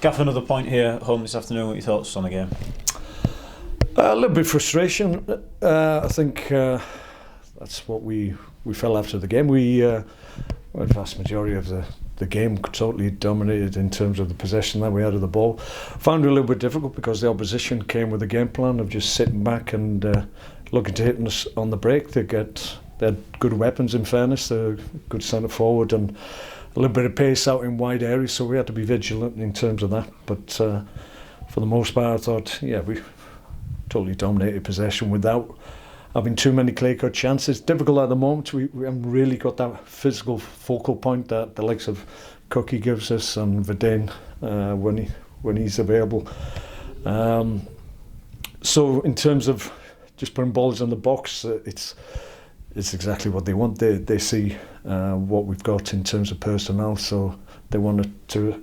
Gaff, another point here at home this afternoon. What are your thoughts on the game? A little bit of frustration. I think that's what we felt after the game. The vast majority of the game totally dominated in terms of the possession that we had of the ball. Found it a little bit difficult because the opposition came with a game plan of just sitting back and looking to hit us on the break. They had good weapons, in fairness. They're a good centre forward and a little bit of pace out in wide areas, so we had to be vigilant in terms of that. But for the most part, I thought, we totally dominated possession without having too many clear-cut chances. Difficult at the moment. We haven't really got that physical focal point that the likes of Cookie gives us and Verdane when he's available. So in terms of just putting balls in the box, it's exactly what they want. They see what we've got in terms of personnel, so they want to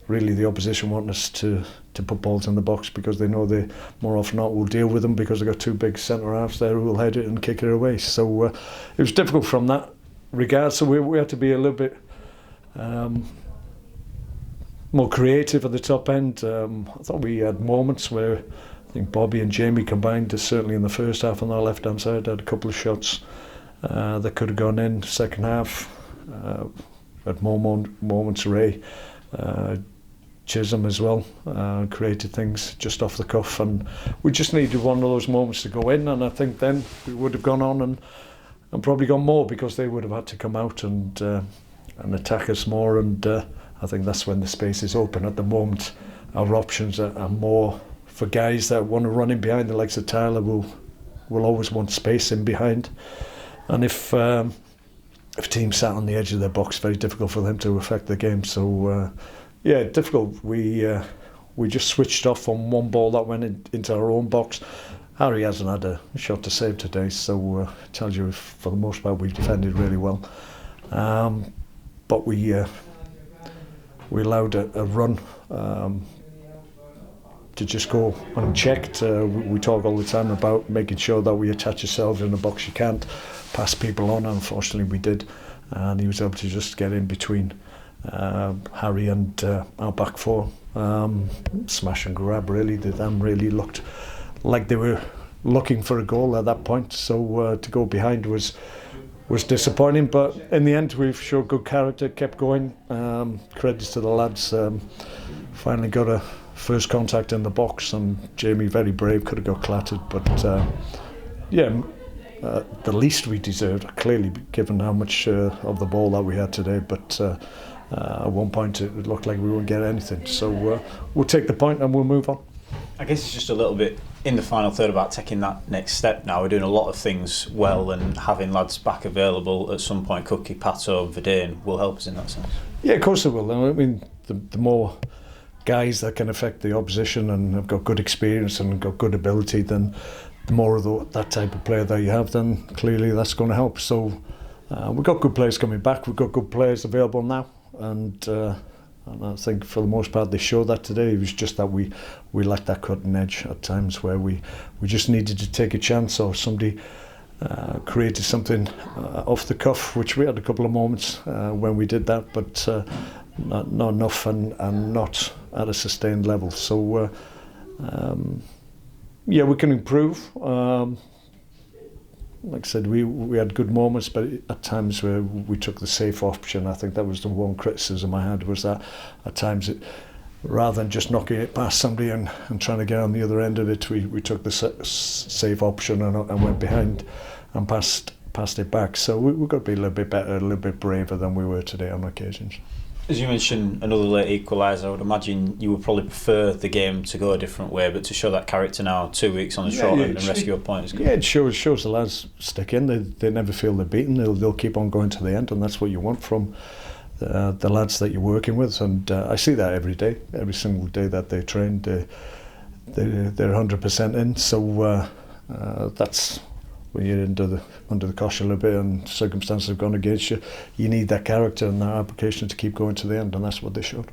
really, the opposition want us to put balls in the box because they know they more often than not will deal with them because they've got two big centre halves there who will head it and kick it away. So it was difficult from that regard. So we had to be a little bit more creative at the top end. I thought we had moments where I think Bobby and Jamie combined, certainly in the first half on our left-hand side, had a couple of shots that could have gone in. Second half, at more moments, Ray, Chisholm as well, created things just off the cuff, and we just needed one of those moments to go in, and I think then we would have gone on and probably gone more because they would have had to come out and attack us more, and I think that's when the space is open. At the moment, our options are more for guys that want to run in behind. The likes of Tyler will always want space in behind, and if teams sat on the edge of their box, very difficult for them to affect the game. So difficult. We just switched off on one ball that went into our own box. Harry hasn't had a shot to save today, so tells you for the most part we've defended really well. But we allowed a run to just go unchecked. We talk all the time about making sure that we attach ourselves in the box. You can't pass people on. Unfortunately, we did, and he was able to just get in between Harry and our back four. Smash and grab, really. Them really looked like they were looking for a goal at that point. So to go behind was disappointing, but in the end we've showed good character, kept going. Credits to the lads. Finally got a first contact in the box, and Jamie, very brave, could have got clattered, but the least we deserved, clearly, given how much of the ball that we had today. But at one point it looked like we wouldn't get anything, so we'll take the point and we'll move on. I guess it's just a little bit in the final third about taking that next step now. We're doing a lot of things well, and having lads back available at some point, Cookie, Pato, Verdane, will help us in that sense. Yeah, of course it will. I mean, the more guys that can affect the opposition and have got good experience and got good ability, then the more of that type of player that you have, then clearly that's going to help. So we've got good players coming back, we've got good players available now, and I think for the most part they showed that today. It was just that we lacked that cutting edge at times where we just needed to take a chance, or somebody created something off the cuff, which we had a couple of moments when we did that, but not enough and not at a sustained level. So we can improve. Like I said, we had good moments, but at times where we took the safe option. I think that was the one criticism I had, was that at times rather than just knocking it past somebody and trying to get on the other end of it, we took the safe option and went behind and passed it back. So we've got to be a little bit better, a little bit braver than we were today on occasions. As you mentioned, another late equaliser. I would imagine you would probably prefer the game to go a different way, but to show that character now, 2 weeks on the short end and rescue a point is good. Yeah, it shows the lads stick in. They never feel they're beaten. They'll keep on going to the end, and that's what you want from the lads that you're working with. And I see that every day, every single day that they train. They're 100% in. So that's when you're under the cosh a little bit and circumstances have gone against you. You need that character and that application to keep going to the end, and that's what they showed.